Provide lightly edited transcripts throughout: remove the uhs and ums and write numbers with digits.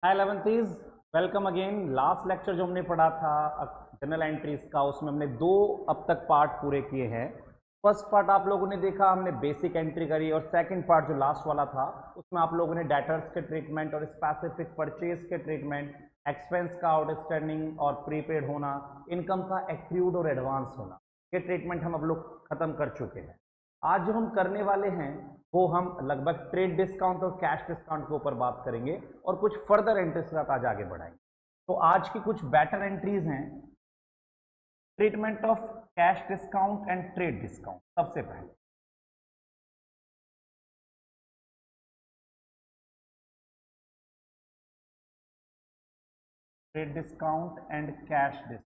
हाय 11th, welcome again. Last lecture जो हमने पढ़ा था जनरल एंट्रीज का, उसमें हमने दो अब तक पार्ट पूरे किए हैं। फर्स्ट पार्ट आप लोगों ने देखा, हमने बेसिक एंट्री करी, और सेकंड पार्ट जो लास्ट वाला था उसमें आप लोगों ने डेटर्स के ट्रीटमेंट और स्पेसिफिक परचेज के ट्रीटमेंट, एक्सपेंस का आउटस्टैंडिंग और प्रीपेड होना, इनकम का एक्रूड और एडवांस होना, ये ट्रीटमेंट हम अब लोग खत्म कर चुके हैं। आज जो हम करने वाले हैं वो हम लगभग ट्रेड डिस्काउंट और कैश डिस्काउंट के ऊपर बात करेंगे और कुछ फर्दर एंट्रीज के साथ आज आगे बढ़ाएंगे। तो आज की कुछ बेटर एंट्रीज हैं, treatment of cash discount and trade discount. सबसे पहले trade discount and cash discount,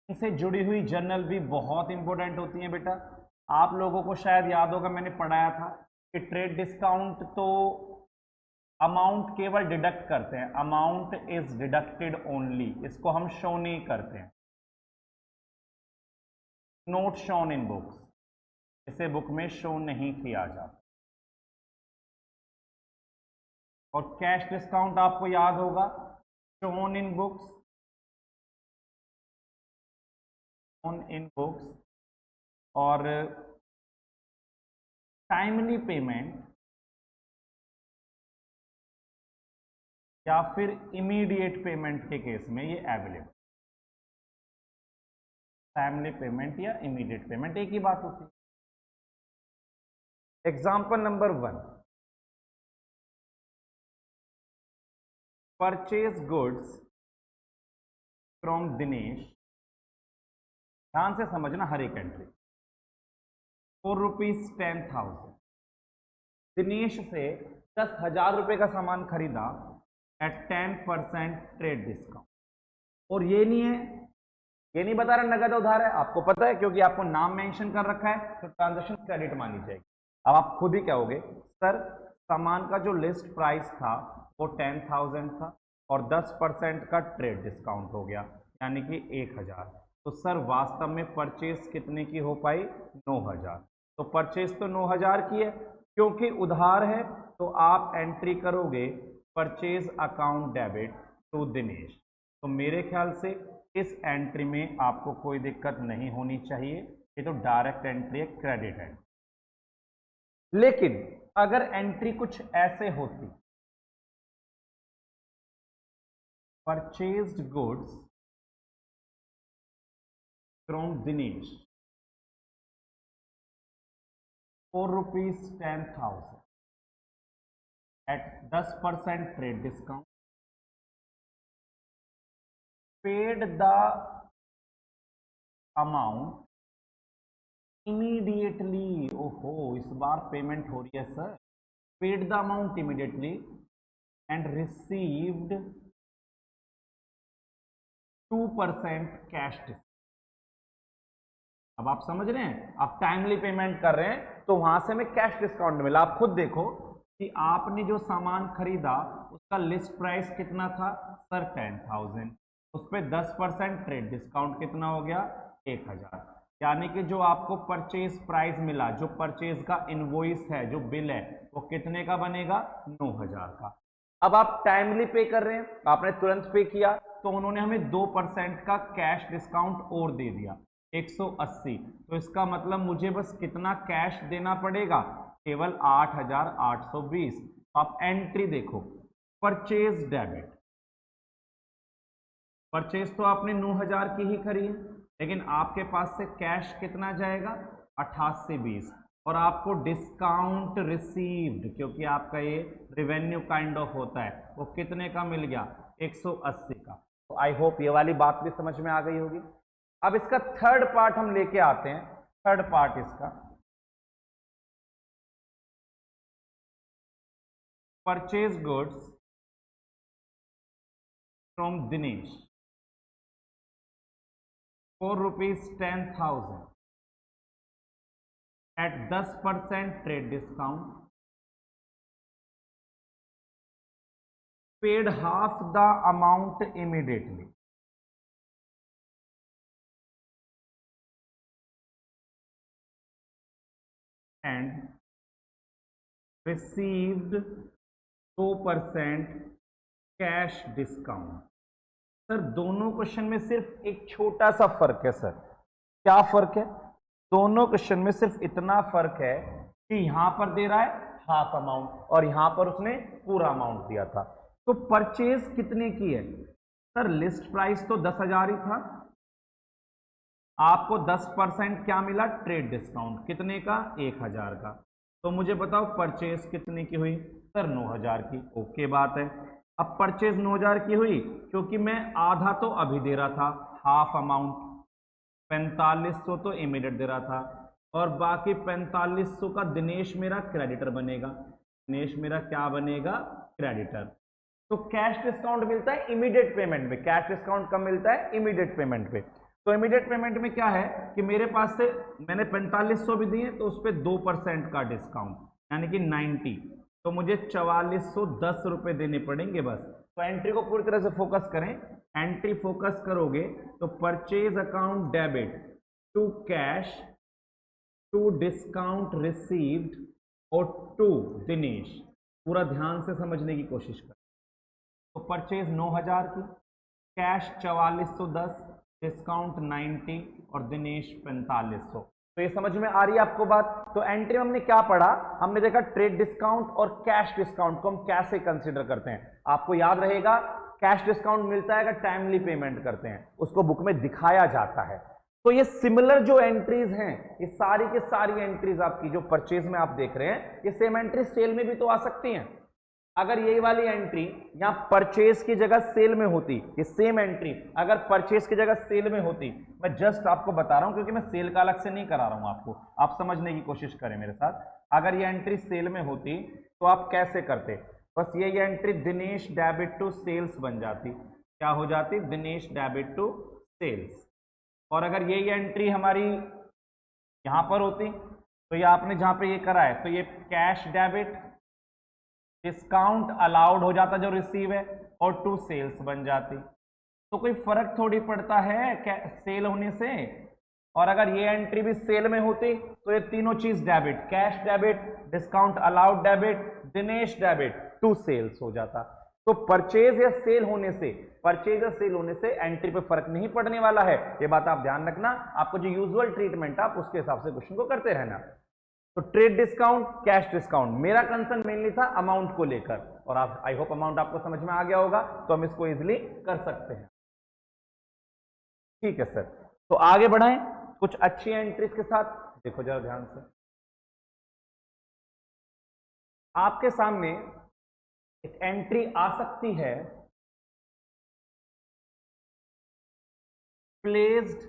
इनसे जुड़ी हुई जर्नल भी बहुत इंपॉर्टेंट होती है बेटा। आप लोगों को शायद याद होगा, मैंने पढ़ाया था कि ट्रेड डिस्काउंट तो अमाउंट केवल डिडक्ट करते हैं, अमाउंट इज डिडक्टेड ओनली, इसको हम शो नहीं करते हैं, नोट शोन इन बुक्स, इसे बुक में शो नहीं किया जाता। और कैश डिस्काउंट आपको याद होगा, shown in books, shown in books, और टाइमली पेमेंट या फिर इमीडिएट पेमेंट के केस में ये अवेलेबल। टाइमली पेमेंट या इमीडिएट पेमेंट एक ही बात होती है। Example number 1, purchase goods from Dinesh. ध्यान से समझना हर एक एंट्री। ₹10,000 दिनेश से 10,000 रुपए का सामान खरीदा एट 10% ट्रेड डिस्काउंट। और ये नहीं बता रहा नगद उधार है, आपको पता है क्योंकि आपको नाम मेंशन कर रखा है, तो ट्रांजैक्शन क्रेडिट मानी जाएगी। अब आप खुद ही कहोगे सर सामान का जो लिस्ट प्राइस था वो 10,000 था और 10% का ट्रेड डिस्काउंट हो गया यानी कि 1,000, तो सर वास्तव में परचेज कितने की हो पाई? 9,000। तो परचेज तो 9,000 की है, क्योंकि उधार है तो आप एंट्री करोगे purchase account debit to Dinesh. तो मेरे ख्याल से इस एंट्री में आपको कोई दिक्कत नहीं होनी चाहिए, ये तो डायरेक्ट एंट्री है, क्रेडिट है। लेकिन अगर एंट्री कुछ ऐसे होती, purchased goods from Dinesh ₹10,000 at 10% trade discount, paid the amount immediately। ओहो, इस बार पेमेंट हो रही है sir. paid the amount immediately and received 2% cash discount. अब आप समझ रहे हैं, आप टाइमली पेमेंट कर रहे हैं तो वहां से हमें कैश डिस्काउंट मिला। आप खुद देखो कि आपने जो सामान खरीदा उसका लिस्ट प्राइस कितना था सर? 10,000। उस पर 10% ट्रेड डिस्काउंट कितना हो गया? 1,000। यानी कि जो आपको परचेज प्राइस मिला, जो परचेज का इनवॉइस है, जो बिल है, वो कितने का बनेगा? 9,000 का। अब आप टाइमली पे कर रहे हैं, आपने तुरंत पे किया, तो उन्होंने हमें 2% का कैश डिस्काउंट और दे दिया, 180। तो इसका मतलब मुझे बस कितना कैश देना पड़ेगा? केवल 8,820। आप एंट्री देखो, परचेज डेबिट। परचेज तो आपने 9,000 की ही करी है, लेकिन आपके पास से कैश कितना जाएगा? 8820। और आपको डिस्काउंट रिसीव्ड, क्योंकि आपका ये रिवेन्यू काइंड ऑफ होता है, वो कितने का मिल गया? 180 का। तो आई होप ये वाली बात भी समझ में आ गई होगी। अब इसका थर्ड पार्ट हम लेके आते हैं। थर्ड पार्ट इसका, purchase goods from Dinesh ₹10,000 at 10% trade discount, paid half the amount immediately and received 2% cash discount. Sir दोनों क्वेश्चन में सिर्फ एक छोटा सा फर्क है सर। क्या फर्क है? दोनों क्वेश्चन में सिर्फ इतना फर्क है कि यहां पर दे रहा है हाफ अमाउंट और यहां पर उसने पूरा अमाउंट दिया था। तो परचेज कितने की है? सर लिस्ट प्राइस तो 10,000 ही था, आपको 10% क्या मिला? Trade discount. कितने का? 1,000 का। तो मुझे बताओ परचेज कितने की हुई? सर 9,000 की। ओके बात है। अब परचेज 9,000 की हुई क्योंकि मैं आधा तो अभी दे रहा था, हाफ अमाउंट 4500 तो इमीडिएट दे रहा था और बाकी 4500 का दिनेश मेरा क्रेडिटर बनेगा। दिनेश मेरा क्या बनेगा? क्रेडिटर। तो कैश डिस्काउंट मिलता है इमीडिएट पेमेंट में। कैश डिस्काउंट कब मिलता है? इमीडिएट पेमेंट पे। तो इमीडिएट पेमेंट में क्या है कि मेरे पास से मैंने 4500 भी दिए तो उस पर 2% का डिस्काउंट यानी कि 90, तो मुझे 4410 रुपए देने पड़ेंगे बस। तो एंट्री को पूरी तरह से फोकस करें। एंट्री फोकस करोगे तो purchase account debit to cash to discount received और टू दिनेश। पूरा ध्यान से समझने की कोशिश कर। तो परचेज 9,000 की, कैश 4410, डिस्काउंट 90 और दिनेश 4500। तो ये समझ में आ रही है आपको बात? तो एंट्री में हमने क्या पढ़ा? हमने देखा ट्रेड डिस्काउंट और कैश डिस्काउंट को हम कैसे कंसीडर करते हैं। आपको याद रहेगा कैश डिस्काउंट मिलता है अगर टाइमली पेमेंट करते हैं, उसको बुक में दिखाया जाता है। तो ये सिमिलर जो एंट्रीज हैं, ये सारी की सारी एंट्रीज आपकी जो परचेज में आप देख रहे हैं, ये सेम एंट्री सेल में भी तो आ सकती हैं। अगर यही वाली एंट्री यहां परचेज की जगह सेल में होती, ये सेम एंट्री अगर परचेज की जगह सेल में होती, मैं जस्ट आपको बता रहा हूं क्योंकि मैं सेल का अलग से नहीं करा रहा हूं आपको, आप समझने की कोशिश करें मेरे साथ। अगर ये एंट्री सेल में होती तो आप कैसे करते? बस ये entry Dinesh debit to sales बन जाती। क्या हो जाती? Dinesh debit to sales. और अगर यही एंट्री हमारी यहां पर होती तो ये आपने जहां पे ये करा है तो ये कैश डेबिट डिस्काउंट अलाउड हो जाता जो रिसीव है और टू सेल्स बन जाती। तो कोई फर्क थोड़ी पड़ता है सेल होने से। और अगर ये एंट्री भी सेल में होती तो ये तीनों चीज debit, cash debit, discount allowed debit, Dinesh debit, to sales हो जाता। तो परचेज या सेल होने से, परचेज या सेल होने से एंट्री पे फर्क नहीं पड़ने वाला है। ये बात आप ध्यान रखना। आपको जो यूजुअल ट्रीटमेंट आप उसके हिसाब से क्वेश्चन को करते रहना। तो ट्रेड डिस्काउंट, कैश डिस्काउंट, मेरा कंसर्न मेनली था अमाउंट को लेकर और आप आई होप अमाउंट आपको समझ में आ गया होगा, तो हम इसको इजीली कर सकते हैं। ठीक है सर, तो आगे बढ़ाएं कुछ अच्छी एंट्रीज के साथ। देखो जरा ध्यान से, आपके सामने एक एंट्री आ सकती है, placed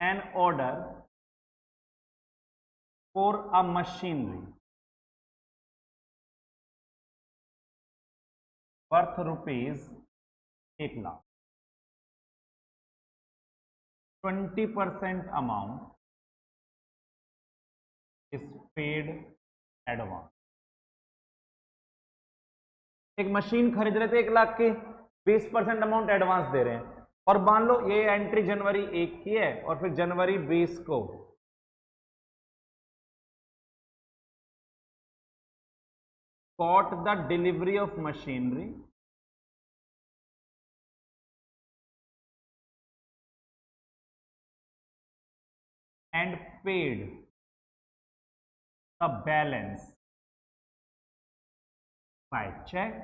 an order for a machinery worth rupees 1,00,000, 20% amount is paid advance. एक मशीन खरीद रहे थे 1,00,000 की, 20% अमाउंट एडवांस दे रहे हैं और मान लो ये एंट्री जनवरी 1 की है और फिर जनवरी 20 को got the delivery of machinery and paid the balance by check।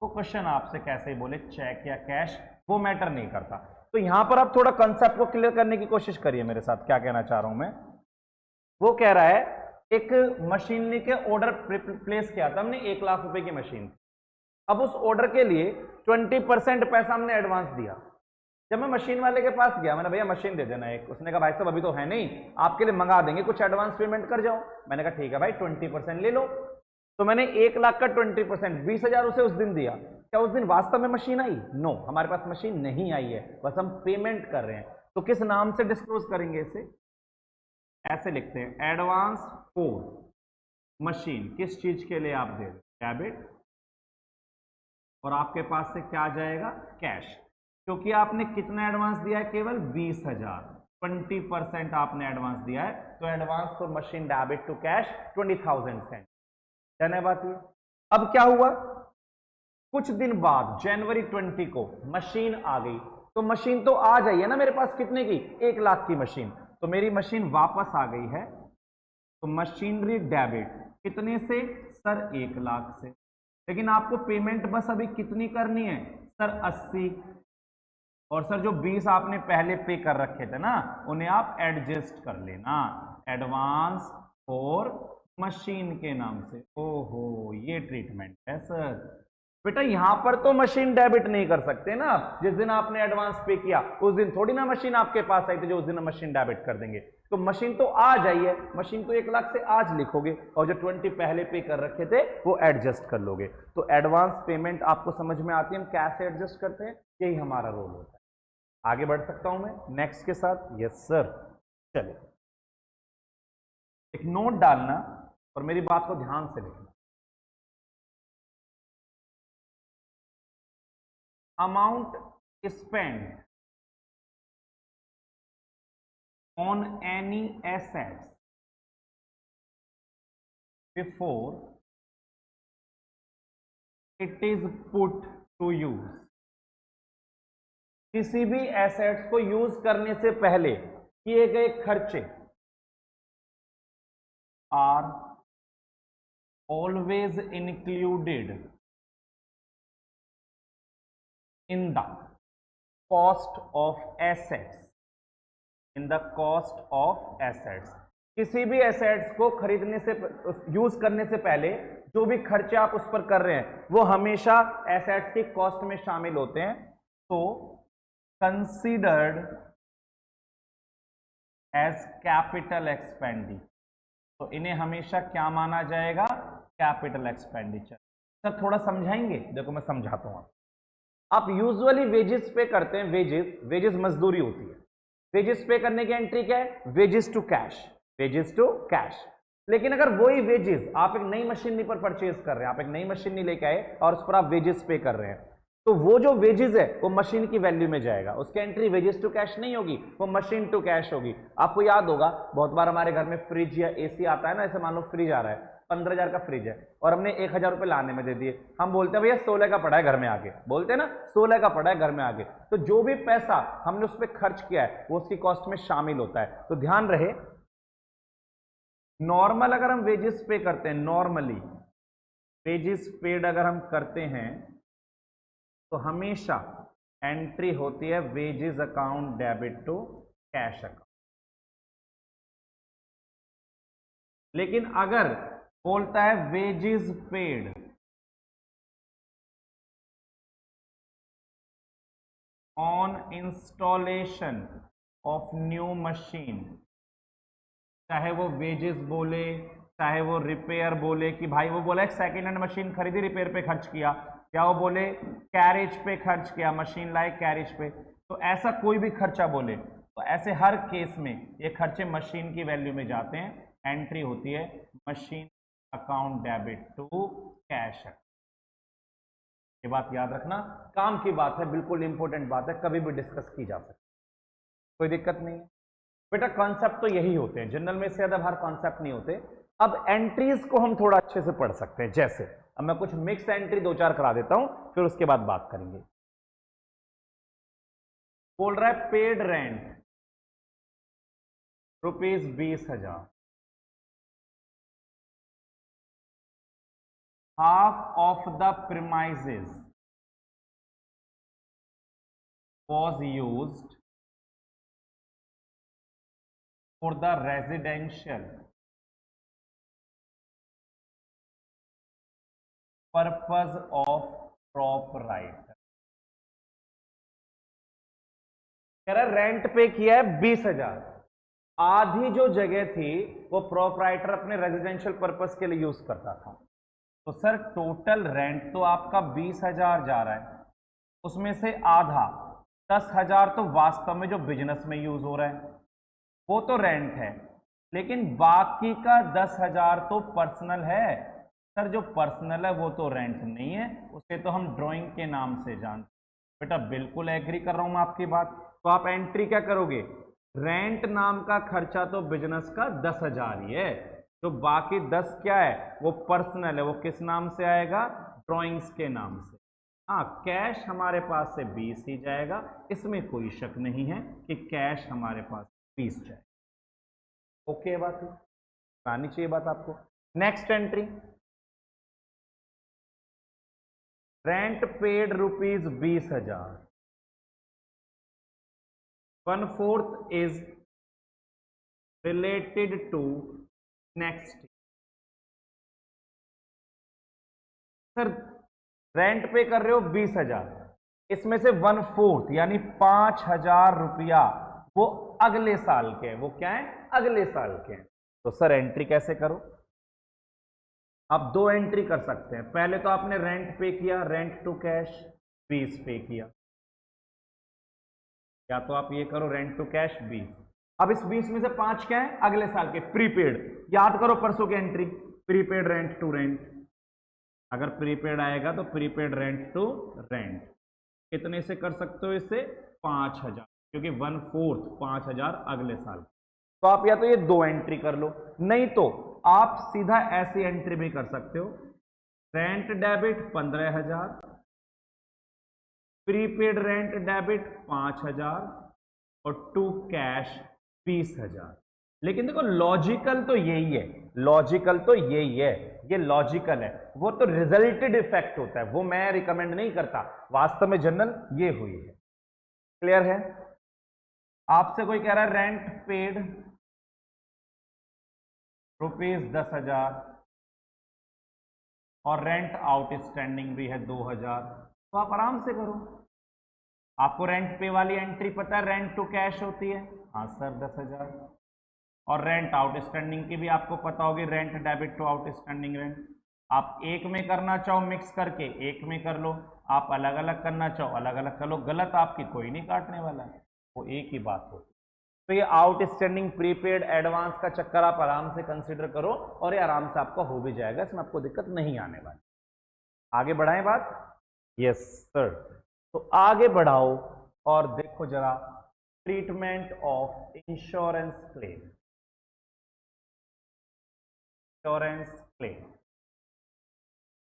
वो क्वेश्चन आपसे कैसे ही बोले चेक या कैश, वो मैटर नहीं करता। तो यहां पर आप थोड़ा कंसेप्ट को क्लियर करने की कोशिश करिए मेरे साथ। क्या कहना चाह रहा हूं मैं? वो कह रहा है एक मशीन के ऑर्डर प्लेस किया था हमने 1,00,000 रुपए की मशीन। अब उस ऑर्डर के लिए 20% पैसा हमने एडवांस दिया। जब मैं मशीन वाले के पास गया, मैंने भैया मशीन दे देना एक, उसने कहा भाई साहब अभी तो है नहीं, आपके लिए मंगा देंगे, कुछ एडवांस पेमेंट कर जाओ। मैंने कहा ठीक है भाई 20% ले लो। तो मैंने 1,00,000 का 20% 20,000 उसे उस दिन दिया। क्या उस दिन वास्तव में मशीन आई? नो, हमारे पास मशीन नहीं आई है, बस हम पेमेंट कर रहे हैं। तो किस नाम से डिस्क्लोज करेंगे इसे? ऐसे लिखते हैं एडवांस फॉर मशीन। किस चीज के लिए आप दे रहे? डेबिट। और आपके पास से क्या जाएगा? कैश। क्योंकि आपने कितना एडवांस दिया है? केवल 20,000, 20% आपने एडवांस दिया है, तो advance for machine debit to cash 20,000 cent. Done है बात ये? अब क्या हुआ? कुछ दिन बाद जनवरी 20 को मशीन आ गई, तो मशीन तो आ जाइए ना मेरे पास कितने की, 1 लाख की मशीन, तो मेरी मशीन वापस आ गई है, तो मशीनरी डेबिट कितने से सर 1 लाख से। लेकिन आपको पेमेंट बस अभी कितनी करनी है सर 80, और सर जो 20 आपने पहले पे कर रखे थे ना उन्हें आप एडजस्ट कर लेना एडवांस और मशीन के नाम से। ओहो ये ट्रीटमेंट है सर। बेटा यहां पर तो मशीन डेबिट नहीं कर सकते ना, जिस दिन आपने एडवांस पे किया उस दिन थोड़ी ना मशीन आपके पास आई थी जो उस दिन मशीन डेबिट कर देंगे। तो मशीन तो आज आई है, मशीन तो 1 लाख से आज लिखोगे और जो 20 पहले पे कर रखे थे वो एडजस्ट कर लोगे। तो एडवांस पेमेंट आपको समझ में आती है हम कैसे एडजस्ट करते हैं, यही हमारा रोल होता है। आगे बढ़ सकता हूं मैं नेक्स्ट के साथ? Yes sir. चलिए एक नोट डालना और मेरी बात को ध्यान से लिखना। Amount spend on any assets before it is put to use. किसी भी एसेट्स को यूज करने से पहले किए गए खर्चे are always included in the cost of assets, in the cost of assets. किसी भी एसेट्स को खरीदने से यूज करने से पहले जो भी खर्चे आप उस पर कर रहे हैं वो हमेशा एसेट्स की कॉस्ट में शामिल होते हैं। तो कंसीडर्ड एज कैपिटल एक्सपेंडिचर, तो इन्हें हमेशा क्या माना जाएगा, कैपिटल एक्सपेंडिचर। सर थोड़ा समझाएंगे? देखो मैं समझाता हूं। आप यूजुअली वेजेस पे करते हैं, वेजेस मजदूरी होती है। वेजेस पे करने की एंट्री क्या है, wages to cash, wages to cash. लेकिन अगर वही वेजेस आप एक नई मशीनरी पर परचेज कर रहे हैं, आप एक नई मशीनरी लेके आए और उस पर आप वेजेस पे कर रहे हैं, तो वो जो वेजेस है वो मशीन की वैल्यू में जाएगा, उसकी एंट्री वेजेस टू कैश नहीं होगी, वो मशीन टू कैश होगी। आपको याद होगा बहुत बार हमारे घर में फ्रिज या एसी आता है ना, ऐसे मान लो फ्रिज आ रहा है, 15,000 का फ्रिज है और हमने 1,000 रुपए लाने में दे दिए, हम बोलते हैं भैया 16 का पड़ा है घर में आके, बोलते हैं ना 16 का पड़ा है घर में आके। तो जो भी पैसा हमने उस पर खर्च किया है वो उसकी कॉस्ट में शामिल होता है। तो ध्यान रहे नॉर्मल अगर हम वेजेस पे करते हैं, नॉर्मली वेजेस पेड अगर हम करते हैं तो हमेशा एंट्री होती है wages account debit to cash account. लेकिन अगर बोलता है wages paid on installation of new machine, चाहे वो वेजेस बोले चाहे वो रिपेयर बोले कि भाई वो बोला एक सेकेंड हैंड मशीन खरीदी रिपेयर पे खर्च किया, या वो बोले कैरेज पे खर्च किया, मशीन लाए कैरेज पे, तो ऐसा कोई भी खर्चा बोले तो ऐसे हर केस में ये खर्चे मशीन की वैल्यू में जाते हैं। एंट्री होती है machine account debit to cash. ये बात याद रखना, काम की बात है, बिल्कुल इंपॉर्टेंट बात है, कभी भी डिस्कस की जा सकती है, कोई दिक्कत नहीं है बेटा। कॉन्सेप्ट तो यही होते हैं, जनरल में से ज्यादा बाहर कॉन्सेप्ट नहीं होते। अब एंट्रीज को हम थोड़ा अच्छे से पढ़ सकते हैं, जैसे अब मैं कुछ मिक्स एंट्री 2-4 करा देता हूं, फिर उसके बाद बात करेंगे। बोल रहा है paid rent ₹20,000, half of the premises was used for the residential purpose of proprietor। कह रहा रेंट पे किया है 20,000, आधी जो जगह थी वो प्रोपराइटर अपने रेजिडेंशियल पर्पस के लिए यूज करता था। तो सर टोटल रेंट तो आपका 20,000 जा रहा है, उसमें से आधा 10,000 तो वास्तव में जो बिजनेस में यूज हो रहा है वो तो रेंट है, लेकिन बाकी का 10,000 तो पर्सनल है। सर जो पर्सनल है वो तो रेंट नहीं है, उसे तो हम ड्राइंग के नाम से जानते हैं। बेटा बिल्कुल एग्री कर रहा हूं मैं आपकी बात। तो आप एंट्री क्या करोगे, रेंट नाम का खर्चा तो बिजनेस का 10,000 ही है, तो बाकी 10 क्या है वो पर्सनल है, वो किस नाम से आएगा, ड्राइंग्स के नाम से। हाँ, कैश हमारे पास से 20 ही जाएगा, इसमें कोई शक नहीं है कि कैश हमारे पास 20 जाएगा। ओके बात है, आनी चाहिए बात आपको। Next entry, rent paid rupees 20,000, 1/4 is related to next. Sir rent pay कर रहे हो 20,000, इसमें से 1/4 यानी 5,000 रुपया वो अगले साल के हैं। वो क्या है? अगले साल के हैं। तो सर एंट्री कैसे करो? आप दो एंट्री कर सकते हैं। पहले तो आपने रेंट पे किया, रेंट टू कैश 20 पे किया, या तो आप ये करो रेंट टू कैश 20। अब इस 20 में से 5 क्या है? अगले साल के प्रीपेड। याद करो परसों की entry, prepaid rent to rent. अगर प्रीपेड आएगा तो प्रीपेड रेंट टू रेंट कितने से कर सकते हो? इससे 5,000, क्योंकि 1/4 5,000 अगले साल। तो आप या तो ये दो एंट्री कर लो, नहीं तो आप सीधा ऐसी एंट्री भी कर सकते हो, rent debit 15,000, prepaid rent debit 5,000 और टू कैश 20,000। लेकिन देखो लॉजिकल तो यही है, लॉजिकल तो यही है, ये लॉजिकल है। वो तो रिजल्टेड इफेक्ट होता है, वो मैं रिकमेंड नहीं करता, वास्तव में जनरल ये हुई है। क्लियर है? आपसे कोई कह रहा है रेंट पेड रुपीज 10,000 और रेंट आउटस्टैंडिंग भी है 2,000, तो आप आराम से करो। आपको रेंट पे वाली एंट्री पता है, रेंट टू कैश होती है, हाँ सर 10,000, और रेंट आउटस्टैंडिंग की भी आपको पता होगी, rent debit to outstanding rent. आप एक में करना चाहो मिक्स करके एक में कर लो, आप अलग अलग करना चाहो अलग अलग कर लो, गलत आपकी कोई नहीं काटने वाला है, वो एक ही बात होती है। तो ये आउटस्टैंडिंग प्रीपेड एडवांस का चक्कर आप आराम से कंसीडर करो और ये आराम से आपका हो भी जाएगा, इसमें आपको दिक्कत नहीं आने वाली। आगे बढ़ाएं बात? Yes sir. तो आगे बढ़ाओ और देखो जरा treatment of insurance claim. Insurance claim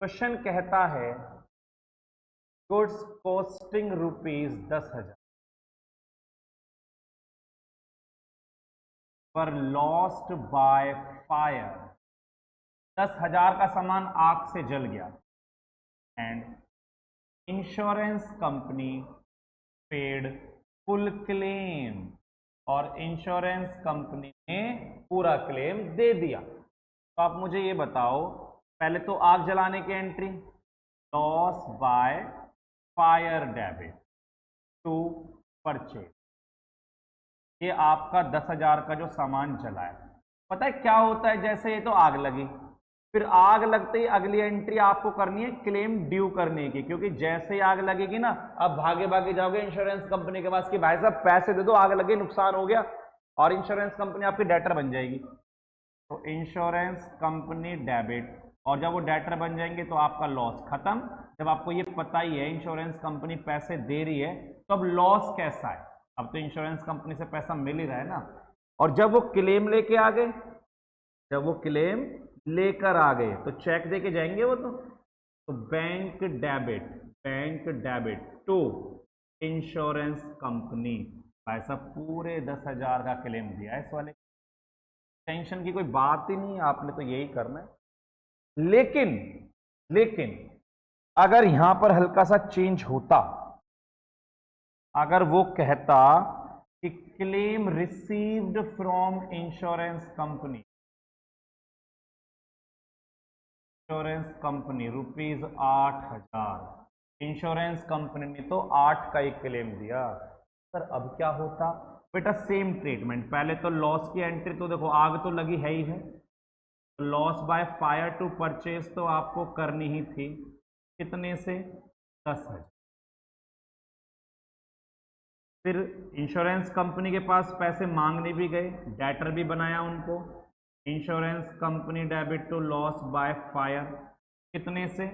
question कहता है गुड्स कॉस्टिंग रुपीज 10,000 पर लॉस्ट बाय फायर। 10,000 का सामान आग से जल गया and insurance company paid full claim, और इंश्योरेंस कंपनी ने पूरा क्लेम दे दिया। तो आप मुझे ये बताओ, पहले तो आग जलाने की entry, loss by fire debit to purchase, ये आपका 10,000 का जो सामान जला है। पता है क्या होता है? जैसे ये तो आग लगी, फिर आग लगते ही अगली एंट्री आपको करनी है क्लेम ड्यू करने की, क्योंकि जैसे ही आग लगेगी ना, अब भागे भागे जाओगे इंश्योरेंस कंपनी के पास कि भाई साहब पैसे दे दो, आग लगी, नुकसान हो गया, और इंश्योरेंस कंपनी आपकी डेटर बन जाएगी। तो इंश्योरेंस कंपनी डेबिट, और जब वो डेटर बन जाएंगे तो आपका लॉस खत्म। जब आपको ये पता ही है इंश्योरेंस कंपनी पैसे दे रही है, तो अब लॉस कैसा है? अब तो इंश्योरेंस कंपनी से पैसा मिल ही रहा है ना। और जब वो क्लेम लेके आ गए, जब वो क्लेम लेकर आ गए तो चेक देके जाएंगे वो तो bank debit to insurance company. भाई साहब पूरे 10,000 का क्लेम दिया है इस वाले, टेंशन की कोई बात ही नहीं, आपने तो यही करना है। लेकिन अगर यहां पर हल्का सा चेंज होता, अगर वो कहता कि claim received from insurance company, rupees 8,000, insurance company ने तो 8 का ही क्लेम दिया, सर अब क्या होता? बेटा सेम ट्रीटमेंट, पहले तो लॉस की एंट्री, तो देखो आग तो लगी है ही है, loss by fire to purchase तो आपको करनी ही थी, कितने से? 10,000। फिर इंश्योरेंस कंपनी के पास पैसे मांगने भी गए, डेटर भी बनाया उनको, insurance company debit to loss by fire, कितने से?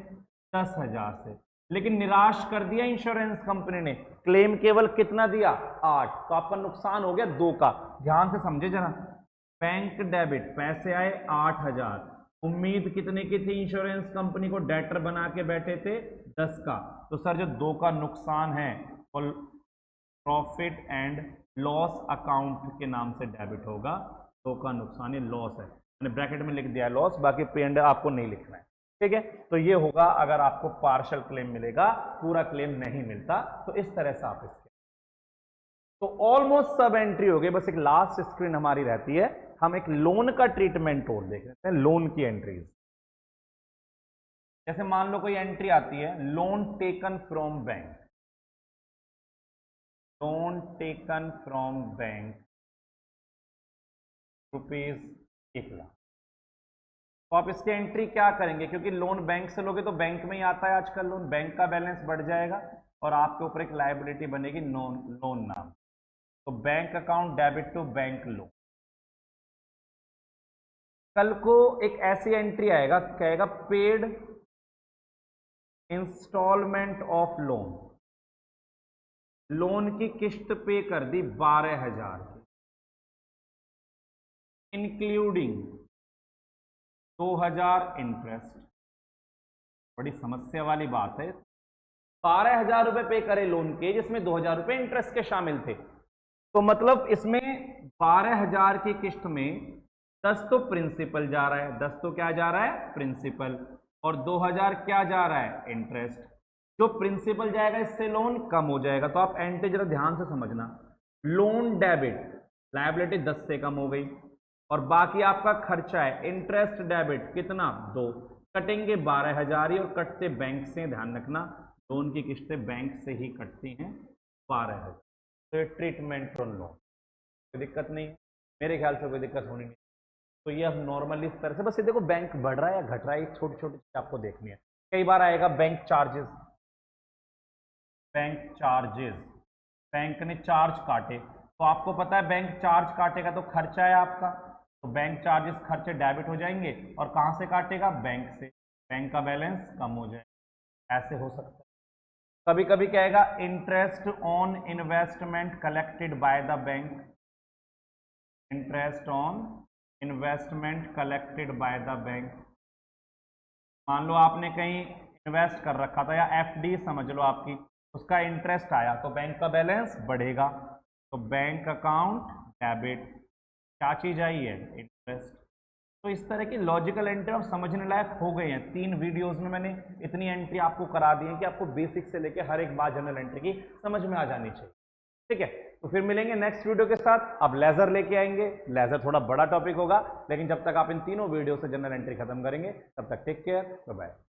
10,000 से। लेकिन निराश कर दिया इंश्योरेंस कंपनी ने, क्लेम केवल कितना दिया? 8, तो आपका नुकसान हो गया 2 का। ध्यान से समझे जरा, बैंक डेबिट पैसे आए 8,000, उम्मीद कितने की थी इंश्योरेंस कंपनी को, डेटर बना के बैठे थे 10 का, तो सर जो 2 का नुकसान है वो प्रॉफिट एंड लॉस अकाउंट के नाम से डेबिट होगा। 2 का नुकसान, ये लॉस है, मैंने ब्रैकेट में लिख दिया है लॉस, बाकी पे एंड आपको नहीं लिखना है, ठीक है। तो ये होगा अगर आपको पार्शियल क्लेम मिलेगा, पूरा क्लेम नहीं मिलता, तो इस तरह से आप इसके, तो ऑलमोस्ट सब एंट्री हो गई, बस एक लास्ट स्क्रीन हमारी रहती है, हम एक लोन का ट्रीटमेंट और देख लेते हैं, लोन की एंट्रीज। जैसे मान लो कोई एंट्री आती है, loan taken from bank, loan taken from bank ₹1,00,000, तो आप इसके एंट्री क्या करेंगे, क्योंकि लोन बैंक से लोगे तो बैंक में ही आता है आजकल लोन, बैंक का बैलेंस बढ़ जाएगा और आपके ऊपर एक लायबिलिटी बनेगी लोन नाम, तो bank account debit to bank loan. कल को एक ऐसी एंट्री आएगा, कहेगा paid installment of loan, loan की किस्त पे कर दी 12,000 की, इंक्लूडिंग 2,000 इंटरेस्ट। बड़ी समस्या वाली बात है, 12,000 रुपए पे करे लोन के, जिसमें 2,000 रुपए इंटरेस्ट के शामिल थे, तो मतलब इसमें 12,000 की किस्त में 10 तो प्रिंसिपल जा रहा है, 10 तो क्या जा रहा है, प्रिंसिपल, और 2,000 क्या जा रहा है, इंटरेस्ट। जो प्रिंसिपल जाएगा इससे लोन कम हो जाएगा, तो आप एंट्री जरा ध्यान से समझना, लोन डेबिट, लायबिलिटी 10 से कम हो गई, और बाकी आपका खर्चा है इंटरेस्ट डेबिट कितना, 2, कटेंगे 12,000 ही, और कटते बैंक से, ध्यान रखना लोन की किस्तें बैंक से ही कटती हैं 12,000। तो ये ट्रीटमेंट ऑन लोन, कोई दिक्कत नहीं, मेरे ख्याल से कोई दिक्कत होनी नहीं। तो ये अब नॉर्मली इस तरह से, बस ये देखो बैंक बढ़ रहा है या घट रहा है, छोटी छोटी चीज आपको देखनी है। कई बार आएगा bank charges, bank charges, bank ने चार्ज काटे, तो आपको पता है बैंक चार्ज काटेगा तो खर्चा है आपका, तो बैंक चार्जेस खर्चे डेबिट हो जाएंगे, और कहाँ से काटेगा, बैंक से, बैंक का बैलेंस कम हो जाएगा, ऐसे हो सकता है। कभी कभी कहेगा interest on investment collected by the bank, interest on investment collected by the bank, मान लो आपने कहीं इन्वेस्ट कर रखा था, या एफडी समझ लो आपकी, उसका इंटरेस्ट आया तो बैंक का बैलेंस बढ़ेगा, तो बैंक अकाउंट डेबिट, क्या चीज आई है, इंटरेस्ट। तो इस तरह की लॉजिकल एंट्री आप समझने लायक हो गए हैं। 3 वीडियोस में मैंने इतनी एंट्री आपको करा दी है कि आपको बेसिक से लेके हर एक बात जनरल एंट्री की समझ में आ जानी चाहिए, ठीक है। तो फिर मिलेंगे नेक्स्ट वीडियो के साथ, अब लेजर लेके आएंगे, लेजर थोड़ा बड़ा टॉपिक होगा, लेकिन जब तक आप इन तीनों वीडियो से जनरल एंट्री खत्म करेंगे, तब तक टेक केयर, बाय बाय।